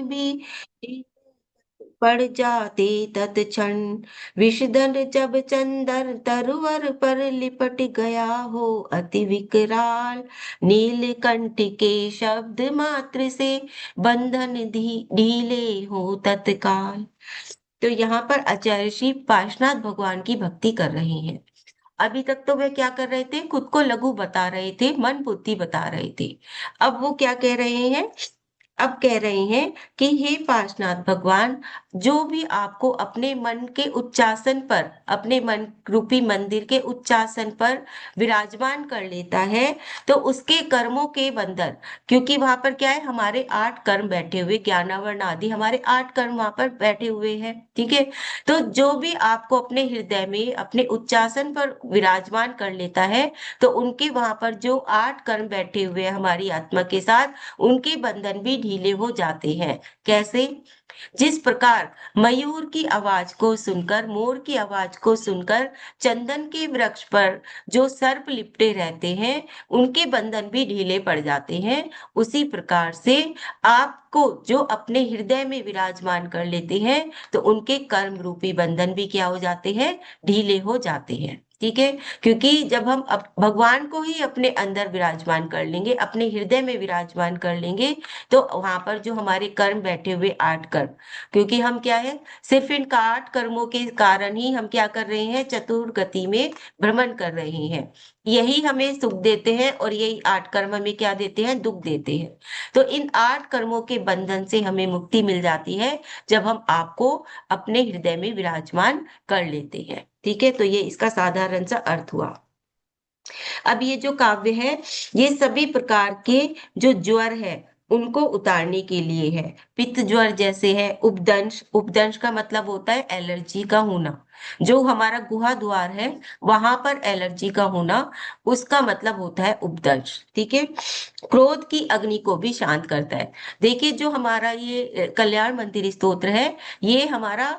भी पड़ जाते तत्क्षण। विषधर जब चंदर तरुवर पर लिपट गया हो, अति विकराल नीलकंठ के शब्द मात्र से बंधन ढीले हो तत्काल। तो यहाँ पर आचार्य श्री पार्श्वनाथ भगवान की भक्ति कर रहे हैं। अभी तक तो वे क्या कर रहे थे, खुद को लघु बता रहे थे, मन बुद्धि बता रहे थे। अब वो क्या कह रहे हैं, अब कह रहे हैं कि हे पार्श्वनाथ भगवान, जो भी आपको अपने मन के उच्चासन पर, अपने मन रूपी मंदिर के उच्चासन पर विराजमान कर लेता है, तो उसके कर्मों के बंधन, क्योंकि वहां पर क्या है, हमारे 8 कर्म बैठे हुए, ज्ञानावरण आदि हमारे 8 कर्म वहां पर बैठे हुए हैं, ठीक है। तो जो भी आपको अपने हृदय में अपने उच्चासन पर विराजमान कर लेता है, तो उनके वहां पर जो 8 कर्म बैठे हुए हैं हमारी आत्मा के साथ, उनके बंधन भी ढीले हो जाते हैं। कैसे? जिस प्रकार मयूर की आवाज को सुनकर, मोर की आवाज को सुनकर चंदन के वृक्ष पर जो सर्प लिपटे रहते हैं, उनके बंधन भी ढीले पड़ जाते हैं, उसी प्रकार से आपको जो अपने हृदय में विराजमान कर लेते हैं, तो उनके कर्म रूपी बंधन भी क्या हो जाते हैं, ढीले हो जाते हैं, ठीक है। क्योंकि जब हम भगवान को ही अपने अंदर विराजमान कर लेंगे, अपने हृदय में विराजमान कर लेंगे, तो वहां पर जो हमारे कर्म बैठे हुए 8 कर्म, क्योंकि हम क्या है, सिर्फ इन 8 कर्मों के कारण ही हम क्या कर रहे हैं, चतुर गति में भ्रमण कर रहे हैं। यही हमें सुख देते हैं और यही 8 कर्म हमें क्या देते हैं, दुख देते हैं। तो इन 8 कर्मों के बंधन से हमें मुक्ति मिल जाती है, जब हम आपको अपने हृदय में विराजमान कर लेते हैं, ठीक है। तो ये इसका साधारण सा अर्थ हुआ। अब ये जो काव्य है, ये सभी प्रकार के जो ज्वर है उनको उतारने के लिए है। पित्त ज्वर जैसे है, उपदंश, उपदंश का मतलब होता है एलर्जी का होना, जो हमारा गुहा द्वार है वहां पर एलर्जी का होना, उसका मतलब होता है उपदंश, ठीक है। क्रोध की अग्नि को भी शांत करता है। देखिए, जो हमारा ये कल्याण मंदिर स्तोत्र है, ये हमारा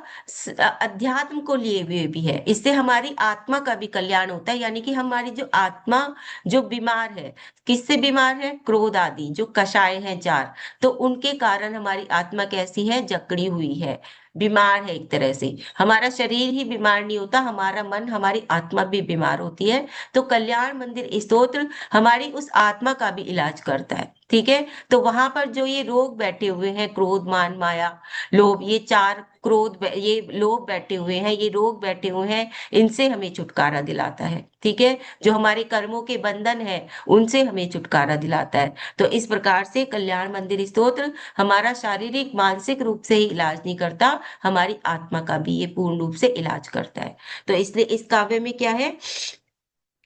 अध्यात्म को लिए हुए भी है, इससे हमारी आत्मा का भी कल्याण होता है। यानी कि हमारी जो आत्मा जो बीमार है, किससे बीमार है, क्रोध आदि जो कषाय हैं 4, तो उनके कारण हमारी आत्मा कैसी है, जकड़ी हुई है, बीमार है। एक तरह से हमारा शरीर ही बीमार नहीं होता, हमारा मन, हमारी आत्मा भी बीमार होती है। तो कल्याण मंदिर स्तोत्र हमारी उस आत्मा का भी इलाज करता है, ठीक है। तो वहां पर जो ये रोग बैठे हुए हैं, क्रोध, मान, माया, लोभ, ये 4 ये लोभ बैठे हुए हैं, ये रोग बैठे हुए हैं, इनसे हमें छुटकारा दिलाता है, ठीक है। जो हमारे कर्मों के बंधन है, उनसे हमें छुटकारा दिलाता है। तो इस प्रकार से कल्याण मंदिर स्तोत्र हमारा शारीरिक मानसिक रूप से ही इलाज नहीं करता, हमारी आत्मा का भी ये पूर्ण रूप से इलाज करता है। तो इसलिए इस काव्य में क्या है,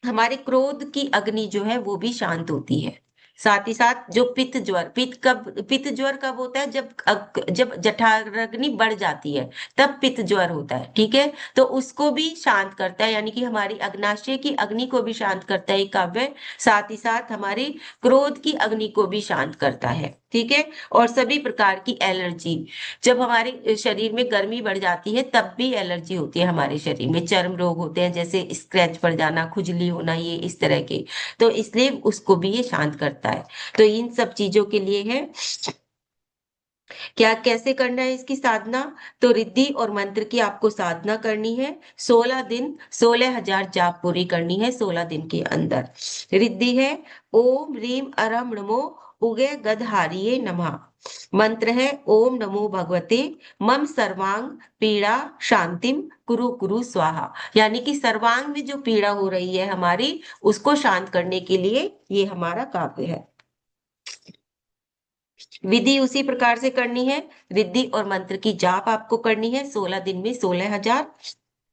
हमारे क्रोध की अग्नि जो है वो भी शांत होती है। साथ ही साथ जो पित्त ज्वर, पित्त ज्वर कब होता है, जब जठराग्नि बढ़ जाती है, तब पित्त ज्वर होता है, ठीक है। तो उसको भी शांत करता है, यानी कि हमारी अग्नाशय की अग्नि को भी शांत करता है ये काव्य। साथ ही साथ हमारी क्रोध की अग्नि को भी शांत करता है, ठीक है। और सभी प्रकार की एलर्जी, जब हमारे शरीर में गर्मी बढ़ जाती है, तब भी एलर्जी होती है हमारे शरीर में, चर्म रोग होते हैं, जैसे स्क्रैच पड़ जाना, खुजली होना, ये इस तरह के। तो इसलिए उसको भी ये शांत करता है। तो इन सब चीजों के लिए है, क्या कैसे करना है इसकी साधना। तो रिद्धि और मंत्र की आपको साधना करनी है। 16 दिन 16,000 जाप पूरी करनी है 16 दिन के अंदर। रिद्धि है ओम रीम अरम नमो उगे गदहारिये नमः। मंत्र है ओम नमो भगवते मम सर्वांग पीड़ा शांतिम कुरु कुरु स्वाहा। यानी कि सर्वांग में जो पीड़ा हो रही है हमारी, उसको शांत करने के लिए ये हमारा काव्य है। विधि उसी प्रकार से करनी है। रिद्धि और मंत्र की जाप आपको करनी है 16 दिन में 16,000।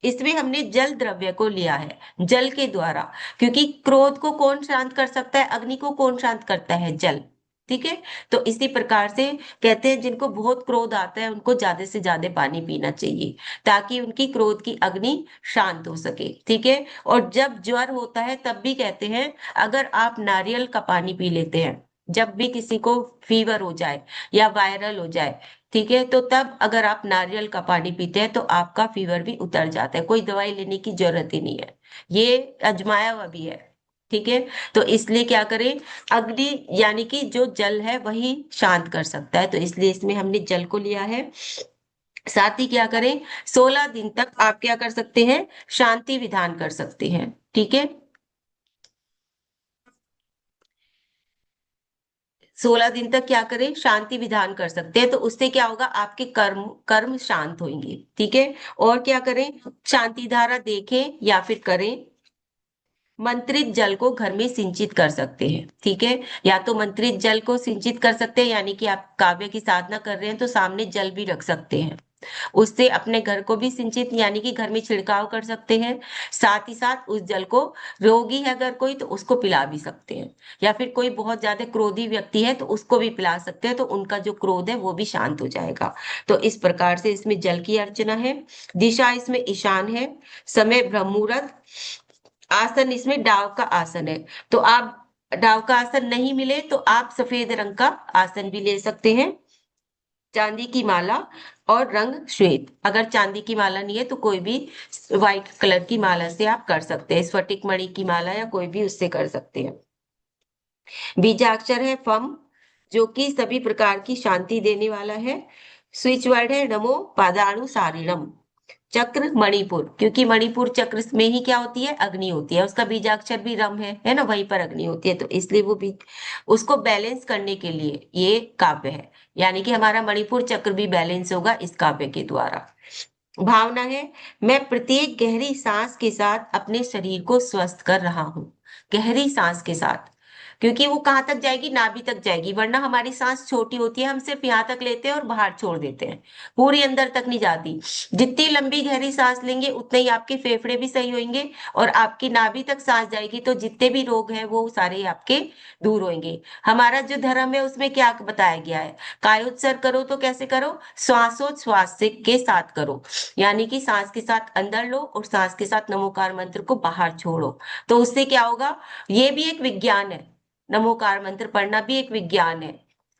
इसमें हमने जल द्रव्य को लिया है, जल के द्वारा, क्योंकि क्रोध को कौन शांत कर सकता है, अग्नि को कौन शांत करता है, जल, ठीक है। तो इसी प्रकार से कहते हैं, जिनको बहुत क्रोध आता है उनको ज्यादा से ज्यादा पानी पीना चाहिए, ताकि उनकी क्रोध की अग्नि शांत हो सके, ठीक है। और जब ज्वर होता है तब भी कहते हैं, अगर आप नारियल का पानी पी लेते हैं, जब भी किसी को फीवर हो जाए या वायरल हो जाए, ठीक है, तो तब अगर आप नारियल का पानी पीते हैं तो आपका फीवर भी उतर जाता है, कोई दवाई लेने की जरूरत ही नहीं है, ये आजमाया हुआ भी है, ठीक है। तो इसलिए क्या करें, अग्नि यानी कि जो जल है वही शांत कर सकता है, तो इसलिए इसमें हमने जल को लिया है। साथ ही क्या करें, 16 दिन तक आप क्या कर सकते हैं, शांति विधान कर सकते हैं। ठीक है, 16 दिन तक क्या करें, शांति विधान कर सकते हैं, तो उससे क्या होगा, आपके कर्म कर्म शांत होंगे। ठीक है। और क्या करें, शांति धारा देखें या फिर करें, मंत्रित जल को घर में सिंचित कर सकते हैं। ठीक है, या तो मंत्रित जल को सिंचित कर सकते हैं, यानी कि आप काव्य की साधना कर रहे हैं तो सामने जल भी रख सकते हैं, उससे अपने घर को भी सिंचित यानी कि घर में छिड़काव कर सकते हैं। साथ ही साथ उस जल को, रोगी है अगर कोई तो उसको पिला भी सकते हैं, या फिर कोई बहुत ज्यादा क्रोधी व्यक्ति है तो उसको भी पिला सकते हैं, तो उनका जो क्रोध है वो भी शांत हो जाएगा। तो इस प्रकार से इसमें जल की अर्चना है। दिशा इसमें ईशान है। समय ब्रह्म मुहूर्त। आसन इसमें डाव का आसन है। तो आप, डाव का आसन नहीं मिले तो आप सफेद रंग का आसन भी ले सकते हैं। चांदी की माला और रंग श्वेत, अगर चांदी की माला नहीं है तो कोई भी व्हाइट कलर की माला से आप कर सकते हैं, स्फटिक मणि की माला या कोई भी उससे कर सकते हैं। बीजाक्षर है फम, जो कि सभी प्रकार की शांति देने वाला है। स्विच वर्ड है नमो पादाणु सारिणम। चक्र मणिपुर, क्योंकि मणिपुर चक्र में ही क्या होती है, अग्नि होती है, उसका बीजाक्षर भी रम है ना, वहीं पर अग्नि होती है, तो इसलिए वो भी, उसको बैलेंस करने के लिए ये काव्य है, यानी कि हमारा मणिपुर चक्र भी बैलेंस होगा इस काव्य के द्वारा। भावना है, मैं प्रत्येक गहरी सांस के साथ अपने शरीर को स्वस्थ कर रहा हूं। गहरी सांस के साथ, क्योंकि वो कहाँ तक जाएगी, नाभि तक जाएगी, वरना हमारी सांस छोटी होती है, हम सिर्फ यहाँ तक लेते हैं और बाहर छोड़ देते हैं, पूरी अंदर तक नहीं जाती। जितनी लंबी गहरी सांस लेंगे उतने ही आपके फेफड़े भी सही होंगे, और आपकी नाभि तक सांस जाएगी तो जितने भी रोग हैं वो सारे आपके दूर होंगे। हमारा जो धर्म है उसमें क्या बताया गया है, कायोत्सर्ग करो तो कैसे करो, श्वासोच्छ्वास से के साथ करो, यानी कि सांस के साथ अंदर लो और सांस के साथ नमोकार मंत्र को बाहर छोड़ो। तो उससे क्या होगा, ये भी एक विज्ञान है, नमोकार मंत्र पढ़ना भी एक विज्ञान है।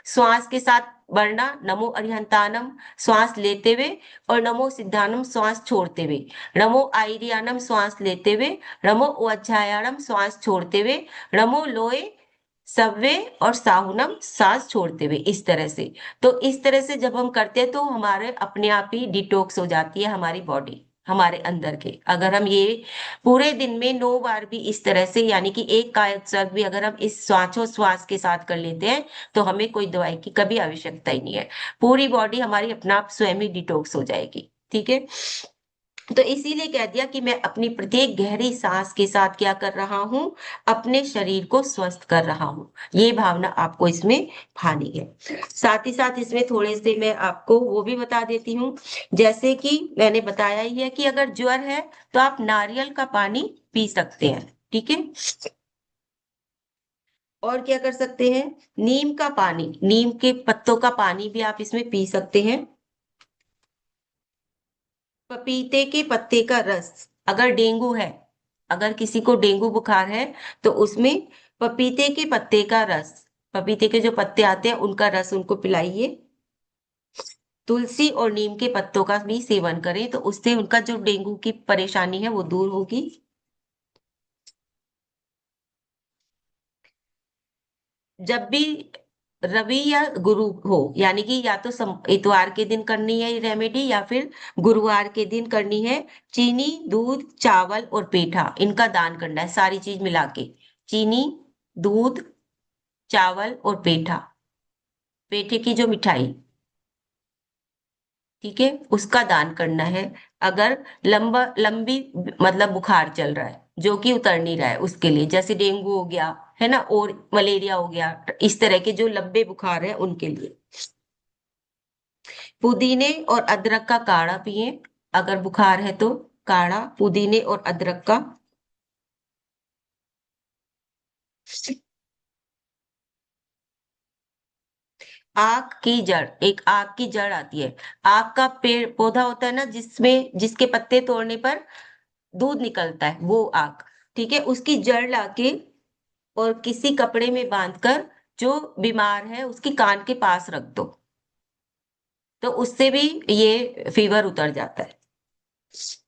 श्वास के साथ बढ़ना, नमो अरिहंतानम श्वास लेते हुए, और नमो सिद्धानम श्वास छोड़ते हुए, नमो आइरियानम श्वास लेते हुए, नमो उज्जायाणम श्वास छोड़ते हुए, नमो लोए सव्वे और साहुनम सांस छोड़ते हुए, इस तरह से। तो इस तरह से जब हम करते हैं तो हमारे अपने आप ही डिटॉक्स हो जाती है हमारी बॉडी, हमारे अंदर के। अगर हम ये पूरे दिन में 9 बार भी इस तरह से, यानी कि एक कायोत्सर्ग भी अगर हम इस श्वासोच्छ्वास के साथ कर लेते हैं तो हमें कोई दवाई की कभी आवश्यकता ही नहीं है, पूरी बॉडी हमारी अपना आप स्वयं ही डिटॉक्स हो जाएगी। ठीक है, तो इसीलिए कह दिया कि मैं अपनी प्रत्येक गहरी सांस के साथ क्या कर रहा हूं, अपने शरीर को स्वस्थ कर रहा हूं। ये भावना आपको इसमें भानी है। साथ ही साथ इसमें थोड़े से मैं आपको वो भी बता देती हूँ, जैसे कि मैंने बताया ही है कि अगर ज्वर है तो आप नारियल का पानी पी सकते हैं। ठीक है, और क्या कर सकते हैं, नीम का पानी, नीम के पत्तों का पानी भी आप इसमें पी सकते हैं। पपीते के पत्ते का रस, अगर डेंगू है, अगर किसी को डेंगू बुखार है तो उसमें पपीते के पत्ते का रस, पपीते के जो पत्ते आते हैं उनका रस उनको पिलाइए। तुलसी और नीम के पत्तों का भी सेवन करें तो उससे उनका जो डेंगू की परेशानी है वो दूर होगी। जब भी रवि या गुरु हो, यानी कि या तो इतवार के दिन करनी है ये रेमेडी या फिर गुरुवार के दिन करनी है, चीनी, दूध, चावल और पेठा इनका दान करना है, सारी चीज मिला के, चीनी, दूध, चावल और पेठा, पेठे की जो मिठाई, ठीक है, उसका दान करना है। अगर लंबा लंबी मतलब बुखार चल रहा है जो कि उतर नहीं रहा है, उसके लिए, जैसे डेंगू हो गया है ना, और मलेरिया हो गया, इस तरह के जो लंबे बुखार है उनके लिए पुदीने और अदरक का काढ़ा पिए। अगर बुखार है तो काढ़ा पुदीने और अदरक का। आक की जड़, एक आक की जड़ आती है, आक का पेड़ पौधा होता है ना, जिसमें जिसके पत्ते तोड़ने पर दूध निकलता है, वो आक, ठीक है, उसकी जड़ लाके और किसी कपड़े में बांधकर जो बीमार है उसकी कान के पास रख दो, तो उससे भी ये फीवर उतर जाता है।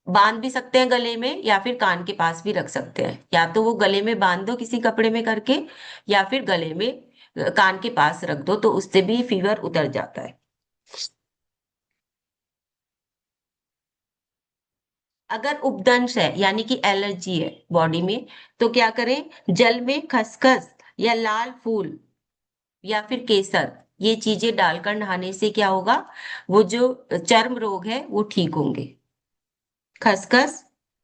बांध भी सकते हैं गले में, या फिर कान के पास भी रख सकते हैं। या तो वो गले में बांध दो किसी कपड़े में करके, या फिर गले में कान के पास रख दो, तो उससे भी फीवर उतर जाता है। अगर उपदंश है यानी कि एलर्जी है बॉडी में, तो क्या करें, जल में खसखस या लाल फूल या फिर केसर, ये चीजें डालकर नहाने से क्या होगा, वो जो चर्म रोग है वो ठीक होंगे। खसखस,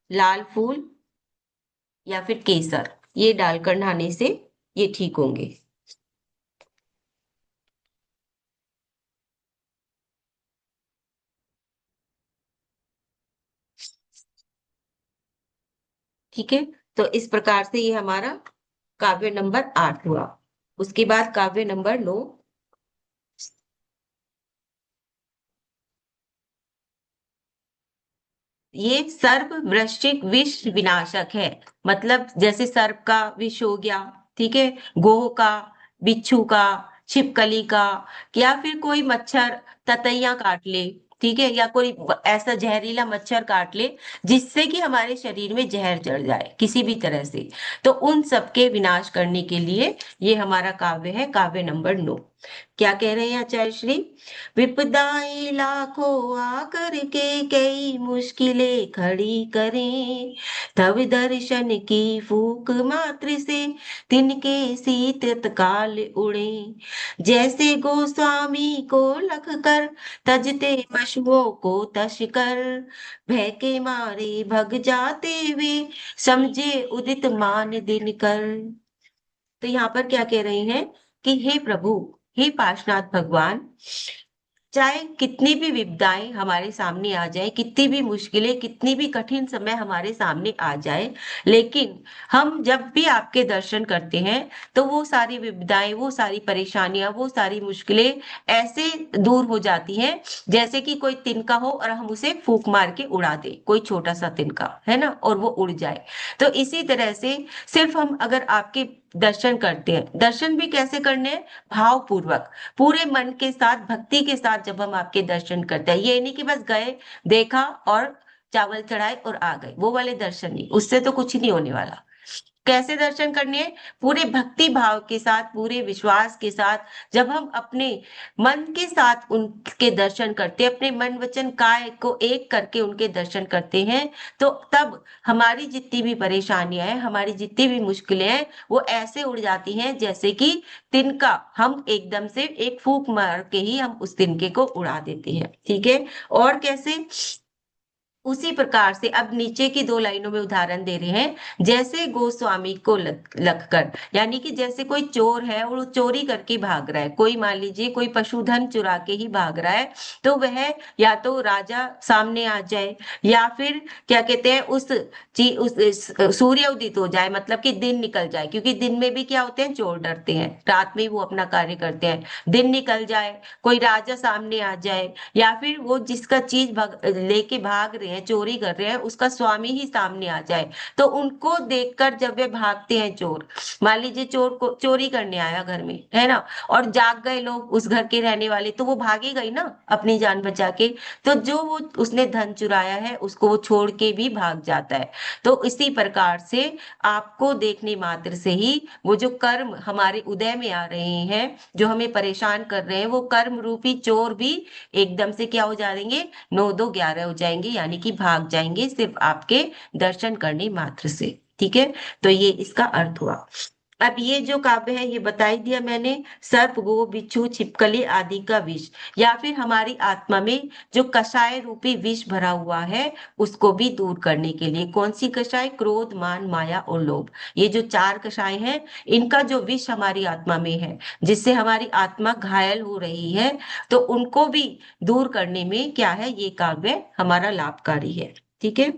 लाल फूल या फिर केसर, ये डालकर नहाने से ये ठीक होंगे। ठीक है, तो इस प्रकार से ये हमारा काव्य नंबर 8 हुआ। उसके बाद काव्य नंबर 9। ये सर्प वृश्चिक विष विनाशक है। मतलब जैसे सर्प का विष हो गया, ठीक है, गोह का, बिच्छू का, छिपकली का, या फिर कोई मच्छर ततैया काट ले, ठीक है, या कोई ऐसा जहरीला मच्छर काट ले जिससे कि हमारे शरीर में जहर चढ़ जाए किसी भी तरह से, तो उन सबके विनाश करने के लिए ये हमारा काव्य है, काव्य नंबर 9। क्या कह रहे हैं आचार्य श्री, विपदाएं लाखों आकर के कई मुश्किलें खड़ी करें, तब दर्शन की फूक मात्र से तिनके शीत तत्काल उड़े, जैसे गोस्वामी को लख कर तजते पशुओं को तज कर, भय के मारे भग जाते वे समझे उदित मान दिन कर। तो यहाँ पर क्या कह रहे हैं कि हे प्रभु, हे पार्शनाथ भगवान, चाहे कितनी भी विपदाएं हमारे सामने आ जाए, कितनी भी मुश्किलें, कितनी भी कठिन समय हमारे सामने आ जाए, लेकिन हम जब भी आपके दर्शन करते हैं तो वो सारी विपदाएं, वो सारी परेशानियां, वो सारी मुश्किलें ऐसे दूर हो जाती हैं जैसे कि कोई तिनका हो और हम उसे फूंक मार के उड़ा दे, कोई छोटा सा तिनका है ना, और वो उड़ जाए। तो इसी तरह से सिर्फ हम अगर आपके दर्शन करते हैं, दर्शन भी कैसे करने हैं, भाव पूर्वक, पूरे मन के साथ, भक्ति के साथ जब हम आपके दर्शन करते हैं, ये नहीं कि बस गए, देखा और चावल चढ़ाए और आ गए, वो वाले दर्शन नहीं, उससे तो कुछ नहीं होने वाला। कैसे दर्शन करने हैं, पूरे भक्ति भाव के साथ, पूरे विश्वास के साथ, जब हम अपने मन के साथ उनके दर्शन करते हैं, अपने मन वचन काय को एक करके उनके दर्शन करते हैं, तो तब हमारी जितनी भी परेशानियां हैं, हमारी जितनी भी मुश्किलें हैं, वो ऐसे उड़ जाती हैं जैसे कि तिनका, हम एकदम से एक फूंक मार के ही हम उस तिनके को उड़ा देते हैं। ठीक है, और कैसे, उसी प्रकार से अब नीचे की दो लाइनों में उदाहरण दे रहे हैं, जैसे गोस्वामी को लग कर, यानी कि जैसे कोई चोर है और वो चोरी करके भाग रहा है, कोई मान लीजिए कोई पशुधन चुरा के ही भाग रहा है, तो वह या तो राजा सामने आ जाए, या फिर क्या कहते हैं उस सूर्य उदित हो जाए, मतलब कि दिन निकल जाए, क्योंकि दिन में भी क्या होते हैं, चोर डरते हैं, रात में वो अपना कार्य करते हैं, दिन निकल जाए, कोई राजा सामने आ जाए, या फिर वो जिसका चीज लेके भाग रहे हैं, चोरी कर रहे हैं, उसका स्वामी ही सामने आ जाए, तो उनको देखकर जब वे भागते हैं चोर, मान लीजिए चोर को चोरी करने आया घर में, है ना, और जाग गए लोग उस घर के रहने वाले, तो वो भागे गई ना अपनी जान बचा के, तो जो वो उसने धन चुराया है उसको वो छोड़ के भी भाग जाता है। तो इसी प्रकार से आपको देखने मात्र से ही वो जो कर्म हमारे उदय में आ रहे हैं, जो हमें परेशान कर रहे हैं, वो कर्म रूपी चोर भी एकदम से क्या हो जाएंगे, 9 2 11 हो जाएंगे, यानी कि भाग जाएंगे सिर्फ आपके दर्शन करने मात्र से। ठीक है, तो ये इसका अर्थ हुआ। अब ये जो काव्य है ये बता ही दिया मैंने, सर्प गो बिच्छू छिपकली आदि का विष, या फिर हमारी आत्मा में जो कषाय रूपी विष भरा हुआ है उसको भी दूर करने के लिए, कौन सी कषाय, क्रोध मान माया और लोभ, ये जो 4 कषाय हैं, इनका जो विष हमारी आत्मा में है, जिससे हमारी आत्मा घायल हो रही है, तो उनको भी दूर करने में क्या है, ये काव्य हमारा लाभकारी है। ठीक है,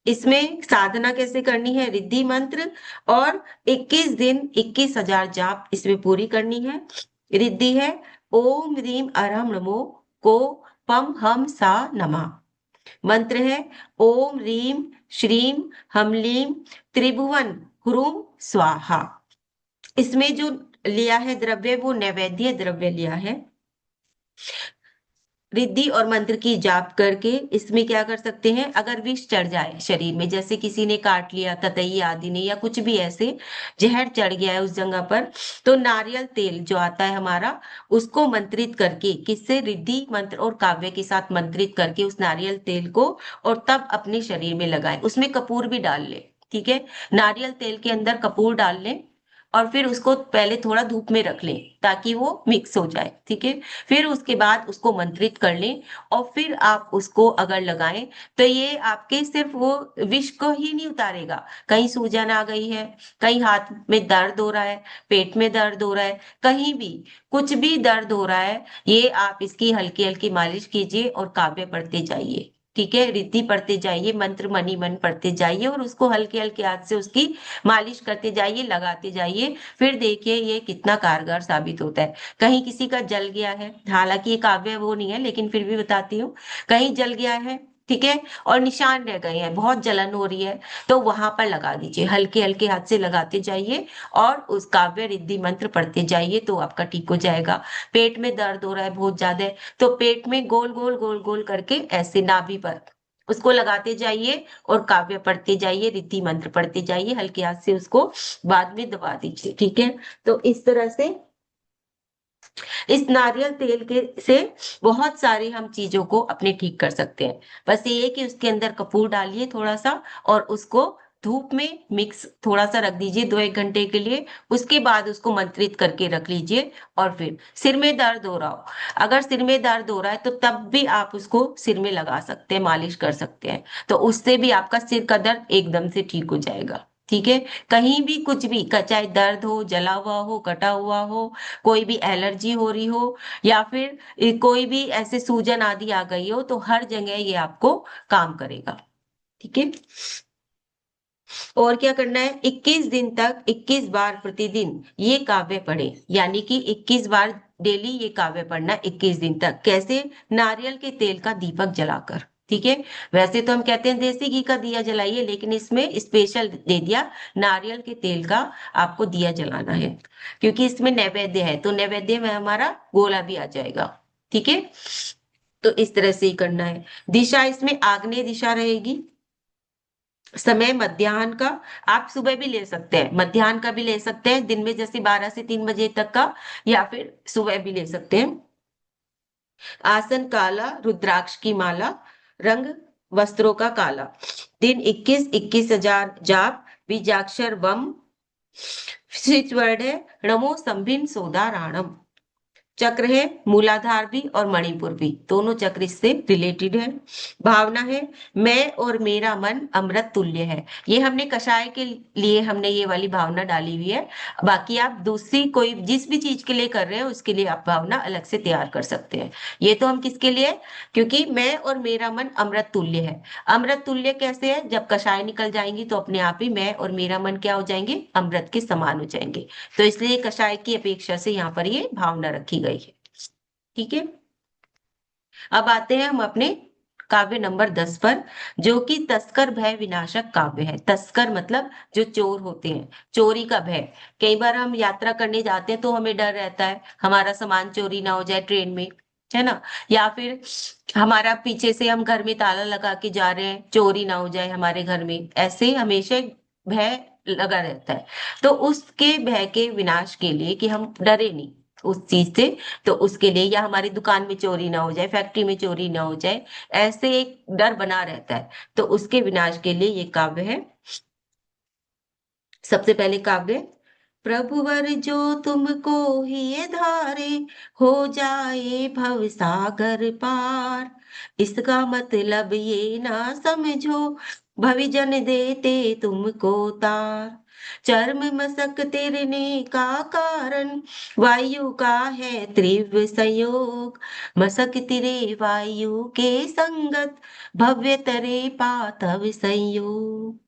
इसमें साधना कैसे करनी है, रिद्धि मंत्र और 21 दिन 21,000 जाप इसमें पूरी करनी है। रिद्धि है ओम रीम अरहम नमो को पम हम सा नमा। मंत्र है ओम रीम श्रीम हमलीम त्रिभुवन हुरुम स्वाहा। इसमें जो लिया है द्रव्य, वो नैवेद्य द्रव्य लिया है। रिद्धि और मंत्र की जाप करके इसमें क्या कर सकते हैं, अगर विष चढ़ जाए शरीर में, जैसे किसी ने काट लिया ततई आदि ने, या कुछ भी ऐसे जहर चढ़ गया है उस जगह पर, तो नारियल तेल जो आता है हमारा, उसको मंत्रित करके, किससे, रिद्धि मंत्र और काव्य के साथ मंत्रित करके उस नारियल तेल को, और तब अपने शरीर में लगाएं। उसमें कपूर भी डाल ले, ठीक है, नारियल तेल के अंदर कपूर डाल लें, और फिर उसको पहले थोड़ा धूप में रख लें ताकि वो मिक्स हो जाए, ठीक है। फिर उसके बाद उसको मंत्रित कर लें, और फिर आप उसको अगर लगाएं, तो ये आपके सिर्फ वो विष को ही नहीं उतारेगा, कहीं सूजन आ गई है, कहीं हाथ में दर्द हो रहा है, पेट में दर्द हो रहा है, कहीं भी कुछ भी दर्द हो रहा है, ये आप इसकी हल्की हल्की मालिश कीजिए और काव्य पढ़ते जाइए, ठीक है, रिद्धि पढ़ते जाइए, मंत्र मनी मन पढ़ते जाइए, और उसको हल्के हल्के हाथ से उसकी मालिश करते जाइए, लगाते जाइए। फिर देखिए ये कितना कारगर साबित होता है। कहीं किसी का जल गया है, हालांकि ये काव्य वो नहीं है लेकिन फिर भी बताती हूँ, कहीं जल गया है, ठीक है, और निशान रह गए हैं, बहुत जलन हो रही है, तो वहां पर लगा दीजिए, हल्के हल्के हाथ से लगाते जाइए, और उस काव्य रिद्धि मंत्र पढ़ते जाइए, तो आपका ठीक हो जाएगा। पेट में दर्द हो रहा है बहुत ज्यादा, तो पेट में गोल गोल गोल गोल करके ऐसे नाभि पर उसको लगाते जाइए, और काव्य पढ़ते जाइए, रिद्धि मंत्र पढ़ते जाइए, हल्के हाथ से उसको बाद में दबा दीजिए, ठीक है। तो इस तरह से इस नारियल तेल के से बहुत सारी हम चीजों को अपने ठीक कर सकते हैं। बस ये है कि उसके अंदर कपूर डालिए थोड़ा सा, और उसको धूप में मिक्स थोड़ा सा रख दीजिए 2-1 घंटे के लिए। उसके बाद उसको मंत्रित करके रख लीजिए। और फिर सिर में दर्द हो रहा हो, अगर सिर में दर्द हो रहा है तो तब भी आप उसको सिर में लगा सकते हैं, मालिश कर सकते हैं, तो उससे भी आपका सिर का दर्द एकदम से ठीक हो जाएगा, ठीक है। कहीं भी कुछ भी चाहे दर्द हो, जला हुआ हो, कटा हुआ हो, कोई भी एलर्जी हो रही हो, या फिर कोई भी ऐसे सूजन आदि आ गई हो, तो हर जगह ये आपको काम करेगा, ठीक है। और क्या करना है, 21 दिन तक 21 बार प्रतिदिन ये काव्य पढ़े, यानी कि 21 बार डेली ये काव्य पढ़ना 21 दिन तक। कैसे, नारियल के तेल का दीपक जलाकर, ठीक है। वैसे तो हम कहते हैं देसी घी का दिया जलाइए, लेकिन इसमें स्पेशल दे दिया, नारियल के तेल का आपको दिया जलाना है, क्योंकि इसमें नैवेद्य है, तो नैवेद्य में हमारा गोला भी आ जाएगा, ठीक है। तो इस तरह से ही करना है। दिशा इसमें आग्नेय दिशा रहेगी। समय मध्याह्न का, आप सुबह भी ले सकते हैं, मध्याह्न का भी ले सकते हैं, दिन में जैसे 12 से 3 बजे तक का, या फिर सुबह भी ले सकते हैं। आसन काला, रुद्राक्ष की माला, रंग वस्त्रों का काला, दिन 21 जाप, बीजाक्षर वम, स्विच वर्ड है नमो संभिन सोदा राणम, चक्र है मूलाधार भी और मणिपुर भी, दोनों चक्र इससे रिलेटेड है। भावना है मैं और मेरा मन अमृत तुल्य है, ये हमने कषाय के लिए हमने ये वाली भावना डाली हुई है। बाकी आप दूसरी कोई जिस भी चीज के लिए कर रहे हैं उसके लिए आप भावना अलग से तैयार कर सकते हैं। ये तो हम किसके लिए, क्योंकि मैं और मेरा मन अमृत तुल्य है। अमृत तुल्य कैसे है, जब कषाय निकल जाएंगी तो अपने आप ही मैं और मेरा मन क्या हो जाएंगे, अमृत के समान हो जाएंगे। तो इसलिए कषाय की अपेक्षा से यहाँ पर ये भावना रखी गई है, ठीक है। अब आते हैं हम अपने काव्य नंबर 10 पर, जो कि तस्कर भय विनाशक काव्य है। तस्कर मतलब जो चोर होते हैं, चोरी का भय। कई बार हम यात्रा करने जाते हैं तो हमें डर रहता है हमारा सामान चोरी ना हो जाए ट्रेन में, है ना, या फिर हमारा पीछे से हम घर में ताला लगा के जा रहे हैं, चोरी ना हो जाए हमारे घर में, ऐसे हमेशा भय लगा रहता है। तो उसके भय के विनाश के लिए, कि हम डरे नहीं उस चीज से, तो उसके लिए, या हमारी दुकान में चोरी ना हो जाए, फैक्ट्री में चोरी ना हो जाए, ऐसे एक डर बना रहता है, तो उसके विनाश के लिए ये काव्य है। सबसे पहले काव्य, प्रभुवर जो तुमको ही ये धारे, हो जाए भव सागर पार, इसका मतलब ये ना समझो, भविजन देते तुमको तार, चर्म मसक तिरने का कारण, वायु का है तीव्र संयोग, मसक तिरे वायु के संगत, भव्य तरे पातव संयोग।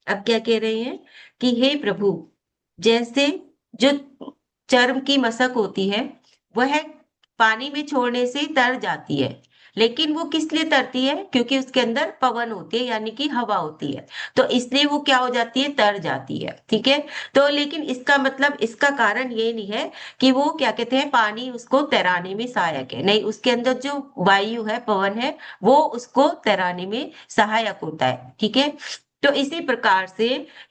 अब क्या कह रहे हैं कि हे प्रभु, जैसे जो चर्म की मसक होती है वह पानी में छोड़ने से तर जाती है, लेकिन वो किस लिए तरती है? क्योंकि उसके अंदर पवन होती है, यानी कि हवा होती है, तो इसलिए वो क्या हो जाती है? तर जाती है। ठीक है। तो लेकिन इसका मतलब, इसका कारण ये नहीं है कि वो क्या कहते हैं, पानी उसको तैराने में सहायक है, नहीं, उसके अंदर जो वायु है, पवन है, वो उसको तैराने में सहायक होता है। ठीक है। तो इसी प्रकार से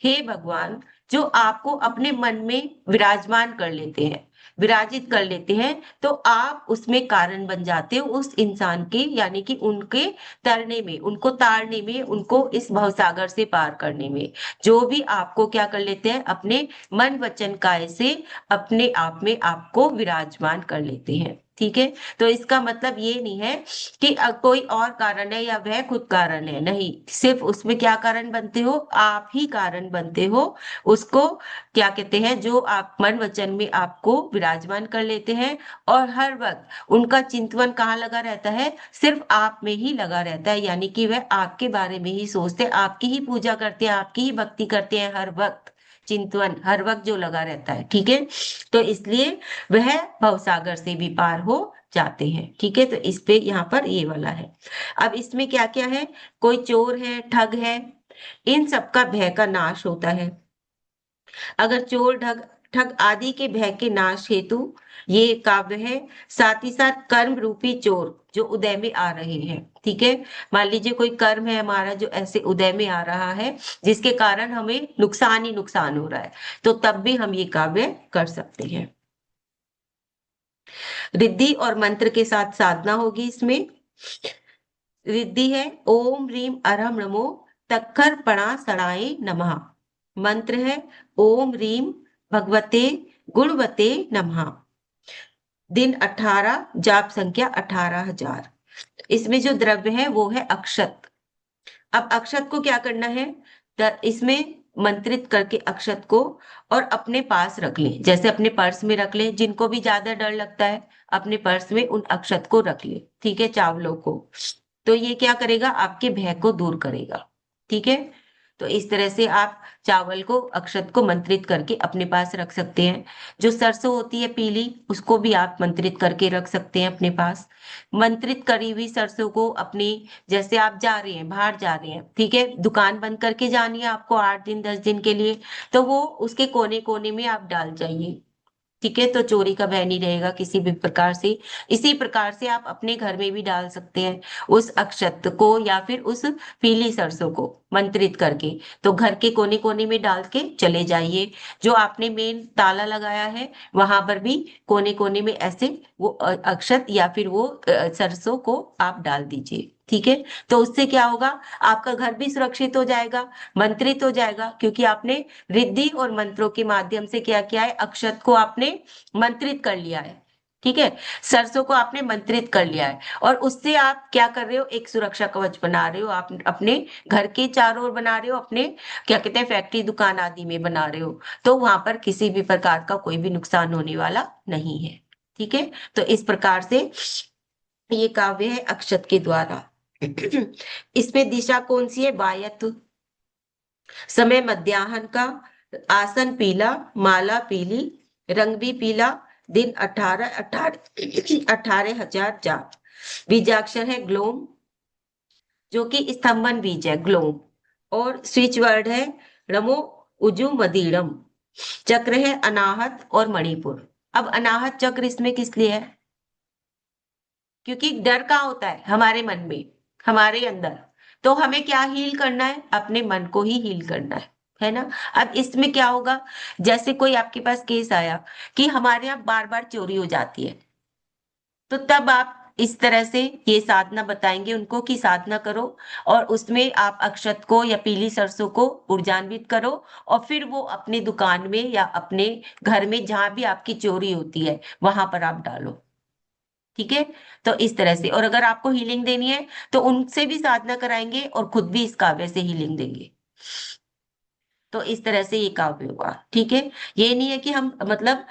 हे भगवान, जो आपको अपने मन में विराजमान कर लेते हैं, विराजित कर लेते हैं, तो आप उसमें कारण बन जाते हो उस इंसान के, यानी कि उनके तरने में, उनको तारने में, उनको इस भवसागर से पार करने में। जो भी आपको क्या कर लेते हैं, अपने मन वचन काय से अपने आप में आपको विराजमान कर लेते हैं। ठीक है। तो इसका मतलब ये नहीं है कि कोई और कारण है या वह खुद कारण है, नहीं, सिर्फ उसमें क्या कारण बनते हो, आप ही कारण बनते हो उसको, क्या कहते हैं, जो आप मन वचन में आपको विराजमान कर लेते हैं। और हर वक्त उनका चिंतन कहाँ लगा रहता है? सिर्फ आप में ही लगा रहता है, यानी कि वह आपके बारे में ही सोचते हैं, आपकी ही पूजा करते हैं, आपकी ही भक्ति करते हैं, हर वक्त चिंतन हर वक्त जो लगा रहता है। ठीक है। तो इसलिए वह भवसागर से भी पार हो जाते हैं। ठीक है। तो इस पे यहाँ पर ये वाला है। अब इसमें क्या क्या है? कोई चोर है, ठग है, इन सबका भय का नाश होता है। अगर चोर ठग ठग आदि के भय के नाश हेतु ये काव्य है। साथ ही साथ कर्म रूपी चोर जो उदय में आ रहे हैं। ठीक है। मान लीजिए कोई कर्म है हमारा जो ऐसे उदय में आ रहा है, जिसके कारण हमें नुकसान ही नुकसान हो रहा है, तो तब भी हम ये काव्य कर सकते हैं। रिद्धि और मंत्र के साथ साधना होगी इसमें। रिद्धि है ओम रीम अरहम नमो तक्खर पणा सड़ाए नमः। मंत्र है ओम रीम भगवते गुणवते नमः। दिन 18, जाप संख्या 18,000। इसमें जो द्रव्य है वो है अक्षत। अब अक्षत को क्या करना है? इसमें मंत्रित करके अक्षत को और अपने पास रख लें, जैसे अपने पर्स में रख लें, जिनको भी ज्यादा डर लगता है अपने पर्स में उन अक्षत को रख ले। ठीक है, चावलों को। तो ये क्या करेगा? आपके भय को दूर करेगा। ठीक है। तो इस तरह से आप चावल को, अक्षत को मंत्रित करके अपने पास रख सकते हैं। जो सरसों होती है पीली, उसको भी आप मंत्रित करके रख सकते हैं अपने पास। मंत्रित करी हुई सरसों को अपनी, जैसे आप जा रहे हैं, बाहर जा रहे हैं, ठीक है, दुकान बंद करके जानी है आपको 8 दिन 10 दिन के लिए, तो वो उसके कोने कोने में आप डाल जाइए। ठीक है। तो चोरी का भय नहीं रहेगा किसी भी प्रकार से। इसी प्रकार से आप अपने घर में भी डाल सकते हैं उस अक्षत को, या फिर उस पीली सरसों को मंत्रित करके। तो घर के कोने कोने में डाल के चले जाइए। जो आपने मेन ताला लगाया है वहां पर भी कोने कोने में ऐसे वो अक्षत या फिर वो सरसों को आप डाल दीजिए। ठीक है। तो उससे क्या होगा? आपका घर भी सुरक्षित हो जाएगा, मंत्रित हो जाएगा, क्योंकि आपने रिद्धि और मंत्रों के माध्यम से क्या किया है? अक्षत को आपने मंत्रित कर लिया है। ठीक है। सरसों को आपने मंत्रित कर लिया है, और उससे आप क्या कर रहे हो? एक सुरक्षा कवच बना रहे हो, आप अपने घर के चारों ओर बना रहे हो, अपने क्या कहते हैं, फैक्ट्री दुकान आदि में बना रहे हो, तो वहां पर किसी भी प्रकार का कोई भी नुकसान होने वाला नहीं है। ठीक है। तो इस प्रकार से ये काव्य है अक्षत के द्वारा। इसमें दिशा कौन सी है? वायत। समय मध्याह्न का। आसन पीला, माला पीली, रंग भी पीला। दिन 18, 18,000 जाप। बीजाक्षर है ग्लोम, जो कि स्तंभन बीज है, ग्लोम। और स्विच वर्ड है रमो उजु मदीरम। चक्र है अनाहत और मणिपुर। अब अनाहत चक्र इसमें किस लिए है? क्योंकि डर कहाँ होता है? हमारे मन में, हमारे अंदर। तो हमें क्या हील करना है? अपने मन को ही हील करना है ना। अब इसमें क्या होगा? जैसे कोई आपके पास केस आया कि हमारे यहाँ बार बार चोरी हो जाती है, तो तब आप इस तरह से ये साधना बताएंगे उनको कि साधना करो, और उसमें आप अक्षत को या पीली सरसों को ऊर्जान्वित करो, और फिर वो अपनी दुकान में या अपने घर में जहां भी आपकी चोरी होती है वहां पर आप डालो। ठीक है। तो इस तरह से, और अगर आपको हीलिंग देनी है तो उनसे भी साधना कराएंगे और खुद भी इस काव्य से हीलिंग देंगे। तो इस तरह से ये काव्य होगा। ठीक है। ये नहीं है कि हम मतलब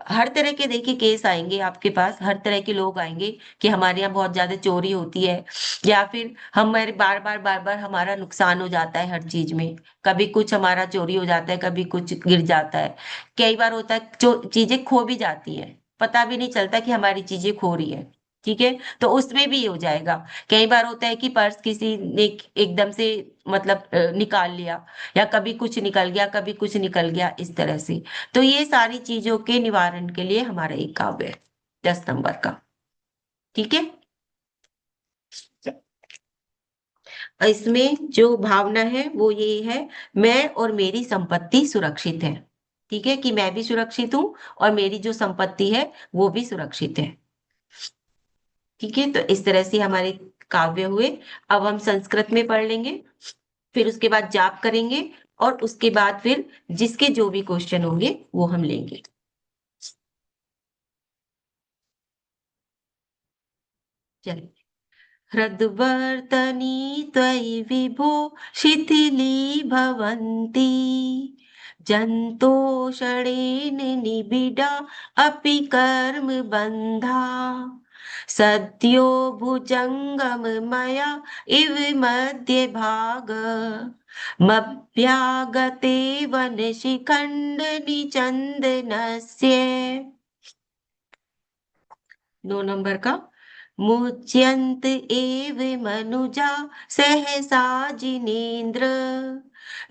हर तरह के, देखिए, केस आएंगे आपके पास, हर तरह के लोग आएंगे कि हमारे यहाँ बहुत ज्यादा चोरी होती है, या फिर हमारे बार बार हमारा नुकसान हो जाता है हर चीज में। कभी कुछ हमारा चोरी हो जाता है, कभी कुछ गिर जाता है। कई बार होता है जो चीजें खो भी जाती है, पता भी नहीं चलता कि हमारी चीजें खो रही है। ठीक है, तो उसमें भी हो जाएगा। कई बार होता है कि पर्स किसी ने एकदम से मतलब निकाल लिया, या कभी कुछ निकल गया, कभी कुछ निकल गया, इस तरह से। तो ये सारी चीजों के निवारण के लिए हमारा एक काव्य है 10 नंबर का। ठीक है। इसमें जो भावना है वो ये है, मैं और मेरी संपत्ति सुरक्षित है। ठीक है, कि मैं भी सुरक्षित हूँ और मेरी जो संपत्ति है वो भी सुरक्षित है। ठीक है, तो इस तरह से हमारे काव्य हुए। अब हम संस्कृत में पढ़ लेंगे, फिर उसके बाद जाप करेंगे, और उसके बाद फिर जिसके जो भी क्वेश्चन होंगे वो हम लेंगे। चलिए। हृद्वर्तनी त्वयि विभो शिथिली भवन्ति, जन्तोषणेन निबिडा अपि कर्म बन्धा, सद्यो भुजङ्गम मया इव मध्ये भाग, मभ्यागते वनशिखण्ड निचन्दनस्य। 2 नंबर का, मुच्यन्त एव मनुजा सहसा जिनेन्द्र,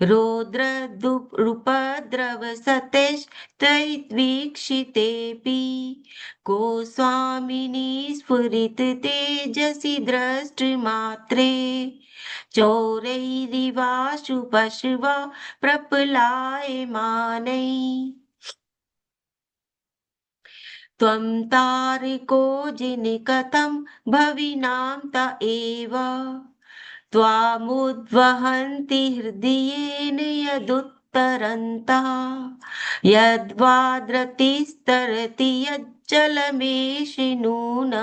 रौद्रोपद्रव सतैस्त्वीक्षितेऽपि, को स्वामिनी स्फुरित तेजसि दृष्टिमात्रे, चोरैरिवाशु पशवा प्रपलायमानैः। त्वं तारको जिनिकथं भविनां त एव, त्वामुद्वहन्ति हृदयेन यदुत्तरन्तः, यद्वाद्रतिस्तरति यज्जलमेषि नून,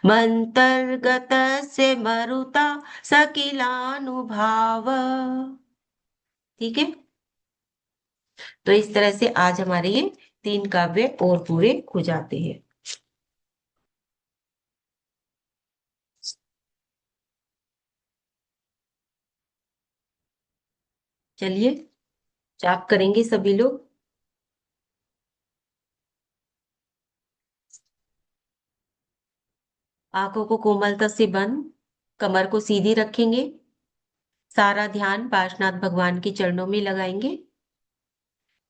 मन्तर्गतस्य मरुता सकिलानुभाव। ठीक है, तो इस तरह से आज हमारे ये 3 काव्य और पूरे हो जाते हैं। चलिए, जाप करेंगे सभी लोग। आंखों को कोमलता से बंद, कमर को सीधी रखेंगे, सारा ध्यान पार्शनाथ भगवान के चरणों में लगाएंगे,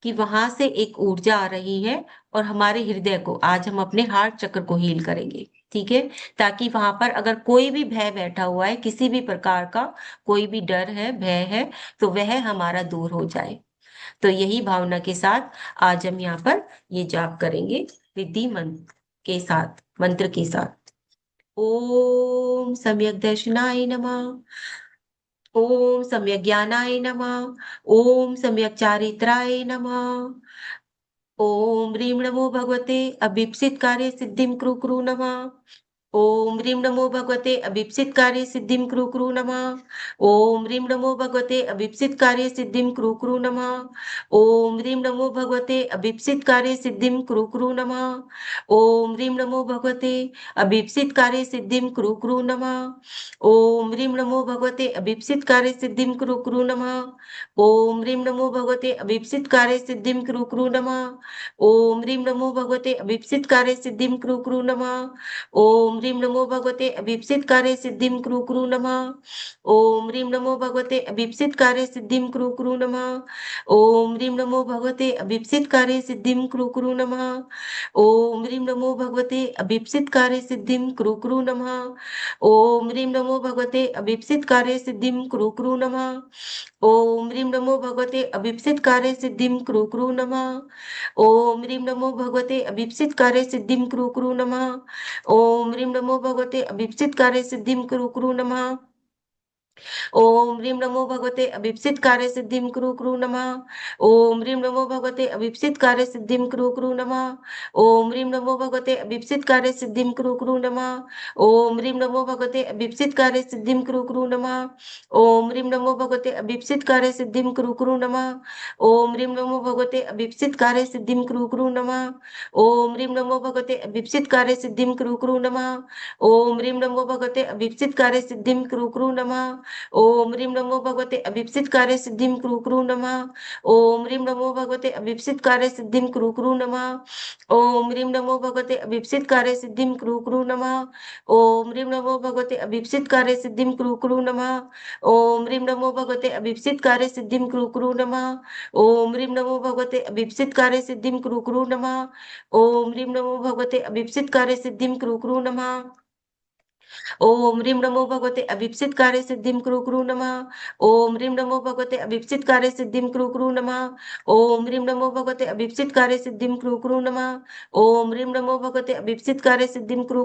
कि वहां से एक ऊर्जा आ रही है, और हमारे हृदय को आज हम अपने हार्ट चक्र को हील करेंगे। ठीक है, ताकि वहां पर अगर कोई भी भय बैठा हुआ है, किसी भी प्रकार का कोई भी डर है, भय है, तो वह हमारा दूर हो जाए। तो यही भावना के साथ आज हम यहाँ पर ये जाप करेंगे, रिद्धि मंत्र के साथ, मंत्र के साथ। ओम सम्यक दर्शनाय नमः। ओम सम्यक ज्ञानाय नमः। ओम सम्यक चारित्राय नमः। ओम ह्रीं नमो भगवते अभीप्सित कार्य सिद्धिं कुरु कुरु नमः। ओम ह्रीं नमो भगवते अभीप्सित कार्य सिद्धिं कुरु कुरु नमः। ओम ह्रीं नमो भगवते अभीप्सित कार्य सिद्धिं कुरु कुरु नमः। ओम ह्रीं नमो भगवते अभीप्सित कार्य सिद्धिं कुरु कुरु नमः। ओम ह्रीं नमो भगवते अभीप्सित कार्य सिद्धिं कुरु कुरु नमः। ओम ह्रीं नमो भगवते अभीप्सित कार्य सिद्धिं कुरु कुरु नमः। ओम ह्रीं नमो भगवते अभीप्सित कार्य सिद्धिं कुरु कुरु नमः। ओम ह्रीं नमो भगवते अभीप्सित कार्य सिद्धिं कुरु कुरु नमः। ओम ह्रीं नमो भगवते अभीप्सित कार्य सिद्धिं कुरु कुरु नमः। ओम ह्रीं नमो भगवते अभीप्सित कार्य सिद्धिं कुरु कुरु नमः। ओम ह्रीं नमो भगवते अभीप्सित कार्य सिद्धिं कुरु कुरु नमः। ओम ह्रीं नमो भगवते अभीप्सित कार्य सिद्धिं कुरु कुरु नमः। ओम ह्रीं नमो भगवते अभीप्सित कार्य सिद्धिं कुरु कुरु नमः। ओम ह्रीं नमो भगवते अभीप्सित कार्य सिद्धिं कुरु कुरु नमः। ओम ह्रीं नमो भगवते अभीप्सित कार्य सिद्धिं कुरु कुरु नमः। ओम ह्रीं नमो भगवते अभीप्सित कार्य सिद्धिं कुरु कुरु नमः। ओम ह्रीं नमो भगवते अभीप्सित कार्य सिद्धिं कुरु कुरु नमः। ओम ह्रीं नमो भगवते अभीप्सित कार्य सिद्धिं कुरु कुरु नमः। ओम ह्रीं नमो भगवते अभीप्सित कार्य सिद्धिं कुरु कुरु नमः। ओम ह्रीं नमो भगवते अभीप्सित कार्य सिद्धिं कुरु कुरु नमः। ओम ह्रीं नमो भगवते अभीप्सित कार्य सिद्धिं कुरु कुरु नमः। ओम ह्रीं नमो भगवते अभीप्सित कार्य सिद्धिं कुरु कुरु नमः। ओम ह्रीं नमो भगवते अभीप्सित कार्य सिद्धिं कुरु कुरु नमः। ओम ह्रीं नमो भगवते अभीप्सित कार्य सिद्धिं कुरु कुरु नमः। ओम ह्रीं नमो भगवते अभीप्सित कार्य सिद्धिं कुरु कुरु नमः। ओम ह्रीं नमो भगवते अभीप्सित कार्य सिद्धिं कुरु कुरु नमः। ओम ह्रीं नमो भगवते अभीप्सित कार्य सिद्धिं कुरु कुरु नमः। ओम ह्रीं नमो भगवते अभीप्सित कार्य सिद्धिं कुरु कुरु नमः। ओम ह्रीं नमो भगवते अभीप्सित कार्य सिद्धिं कुरु कुरु नमः। ओम ह्रीं नमो भगवते अभीप्सित कार्य सिद्धिं कुरु कुरु नमः। ओम ह्रीं नमो भगवते अभीप्सित कार्य सिद्धिं कुरु कुरु नमः। ओम ह्रीं नमो भगवते अभीप्सित कार्य सिद्धिं कुरु कुरु नमः। ओम ह्रीं नमो भगवते अभीप्सित कार्य सिद्धिं कुरु कुरु नमः। ओम ह्रीं नमो भगवते अभीप्सित कार्य सिद्धिं कुरु कुरु नमः। ओम ह्रीं नमो भगवते अभीप्सित कार्य सिद्धिं कुरु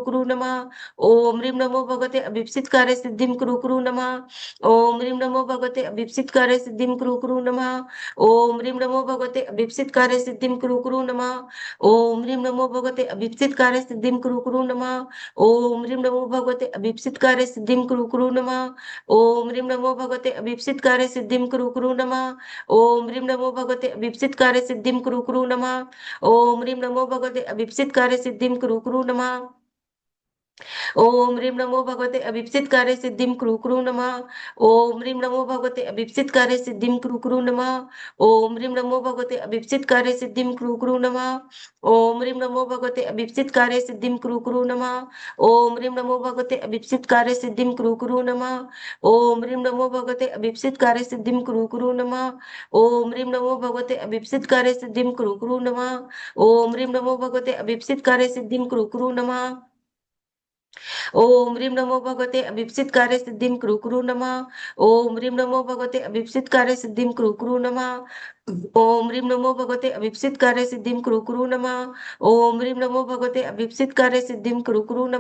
कुरु नमः। ओम ह्रीं नमो भगवते अभीप्सित कार्य सिद्धिं कुरु कुरु नमः। ओम ह्रीं नमो भगवते अभीप्सित कार्य सिद्धिं कुरु कुरु नमः। ओम ह्रीं नमो भगवते अभीप्सित कार्य सिद्धिं कुरु कुरु नमः। ओम ह्रीं नमो भगवते अभीप्सित कार्य सिद्धिं कुरु कुरु नमः। ओम ह्रीं नमो भगवते अभीप्सित कार्य सिद्धिं कुरु कुरु नमः। ओम ह्रीं नमो भगवते अभीप्सित कार्य सिद्धिं कुरु कुरु नमः। ओम ह्रीं नमो भगवते अभीप्सित कार्य सिद्धिं कुरु कुरु नमः। ओम ह्रीं नमो भगवते अभीप्सित कार्य सिद्धिं कुरु कुरु नमः। ओम ह्रीं नमो भगवते अभीप्सित कार्य सिद्धिं कुरु कुरु नमः। ओम ह्रीं नमो भगवते अभीप्सित कार्य सिद्धिं कुरु कुरु नमः। ओम ह्रीं नमो भगवते अभीप्सित कार्य सिद्धिं कुरु कुरु नमः। ओम ह्रीं नमो भगवते अभीप्सित कार्य सिद्धिं कुरु कुरु नमः। ओम ह्रीं नमो भगवते अभीप्सित कार्य सिद्धिं कुरु कुरु नमः। ओम ह्रीं नमो भगवते अभीप्सित कार्य सिद्धिं कुरु कुरु नमः। ओम ह्रीं नमो भगवते अभीप्सित कार्य सिद्धिं कुरु कुरु नमः। ओम ह्रीं नमो भगवते अभीप्सित कार्य सिद्धिं कुरु कुरु नमः। ओम ह्रीं नमो भगवते अभीप्सित कार्य सिद्धिं कुरु कुरु नमः। ओम ह्रीं नमो भगवते अभीप्सित कार्य सिद्धिं कुरु कुरु नमः। ओम ह्रीं नमो भगवते अभीप्सित कार्य सिद्धिं कुरु कुरु नमः। ओम ह्रीं नमो भगवते अभीप्सित कार्य सिद्धिं कुरु कुरु नमः। ओम ह्रीं नमो भगवते अभीप्सित कार्य सिद्धिं कुरु कुरु नमः। ओम ह्रीं नमो भगवते अभीप्सित कार्य सिद्धिं कुरु कुरु नमः।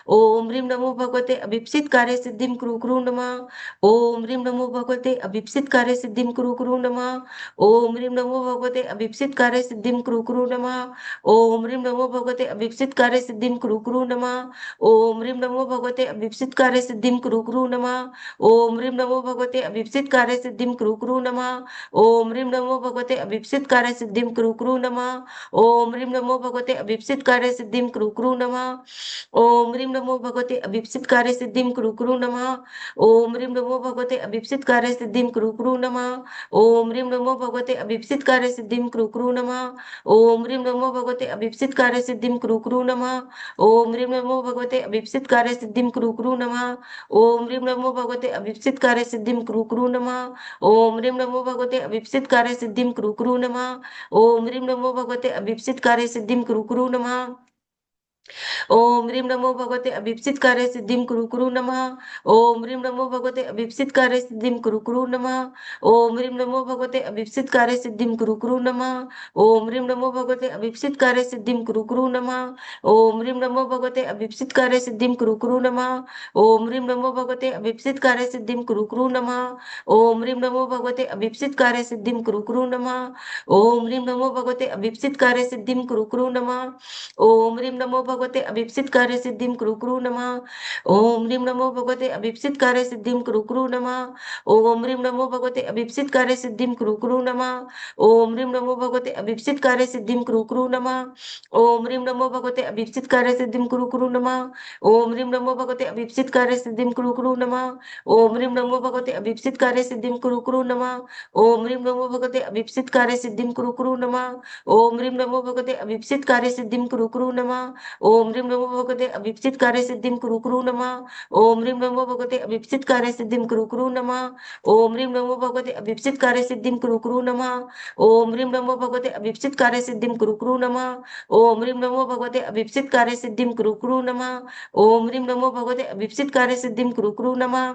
ओम ह्रीं नमो भगवते अभीप्सित कार्य सिद्धिं कुरु कुरु नमः। ओम ह्रीं नमो भगवते अभीप्सित कार्य सिद्धिं कुरु कुरु नमः। ओम ह्रीं नमो भगवते अभीप्सित कार्य सिद्धिं कुरु कुरु नमः। ओम ह्रीं नमो भगवते अभीप्सित कार्य सिद्धिं कुरु कुरु नमः। ओम ह्रीं नमो भगवते अभीप्सित कार्य सिद्धिं कुरु कुरु नमः। ओम ह्रीं नमो भगवते अभीप्सित कार्य सिद्धिं कुरु कुरु नमः। ओम ह्रीं नमो भगवते अभीप्सित कार्य सिद्धिं कुरु कुरु नमः। ओम ह्रीं नमो भगवते अभीप्सित कार्य सिद्धिं कुरु कुरु नमः। ओम ह्रीं नमो भगवते अभीप्सित कार्य सिद्धिं कुरु कुरु नमः। ओम ह्रीं नमो भगवते अभीप्सित कार्य सिद्धिं कुरु कुरु नमः। ओम ह्रीं नमो भगवते अभीप्सित कार्य सिद्धिं कुरु कुरु नमः। ओम ह्रीं नमो भगवते अभीप्सित कार्य सिद्धिं कुरु कुरु नमः। ओम ह्रीं नमो भगवते अभीप्सित कार्य सिद्धिं कुरु कुरु नमः। ओम ह्रीं नमो भगवते अभीप्सित कार्य सिद्धिं कुरु कुरु नमः। ओम ह्रीं नमो भगवते अभीप्सित कार्य सिद्धिं कुरु कुरु नमः। ओम ह्रीं नमो भगवते अभीप्सित कार्य सिद्धिं कुरु कुरु नमः। ओम ह्रीं नमो भगवते अभीप्सित कार्य सिद्धिं कुरु कुरु नमः। ओम ह्रीं नमो भगवते अभीप्सित कार्य सिद्धिं कुरु कुरु नमः। ओम ह्रीं नमो भगवते अभीप्सित कार्य सिद्धिं कुरु कुरु नमः। ओम ह्रीं नमो भगवते अभीप्सित कार्य सिद्धिं कुरु कुरु नमः। ओम ह्रीं नमो भगवते अभीप्सित कार्य सिद्धिं कुरु कुरु नमः। ओम ह्रीं नमो भगवते अभीप्सित कार्य सिद्धिं कुरु कुरु नमः। ओम ह्रीं नमो भगवते अभीप्सित कार्य सिद्धिं कुरु कुरु नमः। ओम ह्रीं नमो भगवते अभीप्सित कार्य सिद्धिं कुरु कुरु नमः। ओम ह्रीं नमो भगवते अभीप्सित कार्य सिद्धिं कुरु कुरु नमः। ओम ह्रीं नमो भगवते अभीप्सित कार्य सिद्धिं कुरु कुरु नमः। ओम ह्रीं नमो भगवते अभीप्सित कार्य सिद्धिं कुरु कुरु नमः। ओम ह्रीं नमो भगवते अभीप्सित कार्य सिद्धिं कुरु कुरु नमः। ओम ह्रीं नमो भगवते अभीप्सित कार्य सिद्धिं कुरु कुरु नमः। ओम ह्रीं नमो भगवते अभीप्सित कार्य सिद्धिं कुरु कुरु नमः। ओम ह्रीं नमो भगवते अभीप्सित कार्य सिद्धिं कुरु कुरु नमः। ओम ह्रीं नमो भगवते अभीप्सित कार्य सिद्धिं कुरु कुरु नमः। ओम ह्रीं नमो भगवते अभीप्सित कार्य सिद्धिं कुरु कुरु नमः। ओम ह्रीं नमो भगवते अभीप्सित कार्य सिद्धिं कुरु कुरु नमः। ओम ह्रीं नमो भगवते अभीप्सित कार्य सिद्धिं कुरु कुरु नमः। ओम ह्रीं नमो भगवते अभीप्सित कार्य सिद्धिं कुरु कुरु नमः। ओम ह्रीं नमो भगवते अभीप्सित कार्य सिद्धिं कुरु कुरु नमः।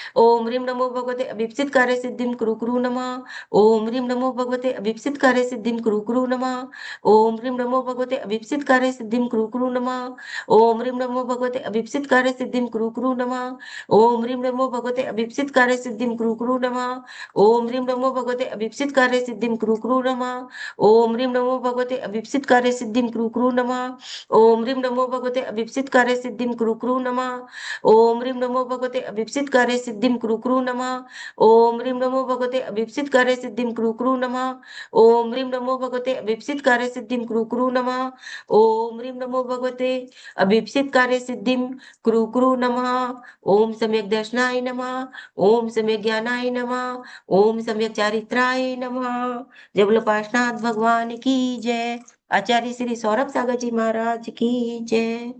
ओम ह्रीं नमो भगवते अभीप्सित कार्य सिद्धिं कुरु कुरु नमः। ओम ह्रीं नमो भगवते अभीप्सित कार्य सिद्धिं कुरु कुरु नमः। ओम ह्रीं नमो भगवते अभीप्सित कार्य सिद्धिं कुरु कुरु नमः। ओम ह्रीं नमो भगवते अभीप्सित कार्य सिद्धिं कुरु कुरु नमः। ओम ह्रीं नमो भगवते अभीप्सित कार्य सिद्धिं कुरु कुरु नमः। ओम ह्रीं नमो भगवते अभीप्सित कार्य सिद्धिं कुरु कुरु नमः। ओम ह्रीं नमो भगवते अभीप्सित कार्य सिद्धिं कुरु कुरु नमः। ओम ह्रीं नमो भगवते अभीप्सित कार्य सिद्धिं कुरु कुरु नमः। ओम ह्रीं नमो भगवते अभीप्सित कार्य सिद्धिं कुरु कुरु नमः। ओम ह्रीं नमो भगवते अभीप्सित कार्य सिद्धिं कुरु कुरु नमः। ओम ह्रीं नमो भगवते अभीप्सित कार्य सिद्धिं कुरु कुरु नमः। ओम ह्रीं नमो भगवते अभीप्सित कार्य सिद्धिं कुरु कुरु नमः। ओम सम्यक दर्शनाय नमः। ओम सम्यक ज्ञानाय नमः। ओम सम्यक चारित्राय नमः। जय बोलो पार्शनाथ भगवान की जय। आचार्य श्री सौरभ सागर जी महाराज की जय।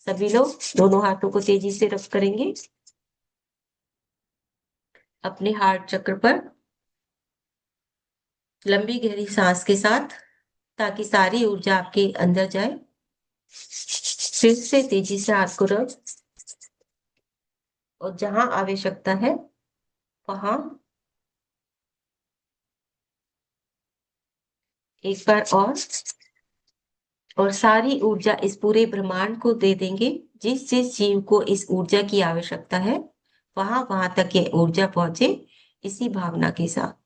सभी लोग दोनों हाथों को तेजी से रब करेंगे अपने हार्ट चक्र पर, लंबी गहरी सांस के साथ, ताकि सारी ऊर्जा आपके अंदर जाए। फिर से तेजी से हाथ को रब, और जहां आवश्यकता है वहां एक बार और सारी ऊर्जा इस पूरे ब्रह्मांड को दे देंगे। जिस जिस जीव को इस ऊर्जा की आवश्यकता है वहां वहां तक ये ऊर्जा पहुंचे, इसी भावना के साथ।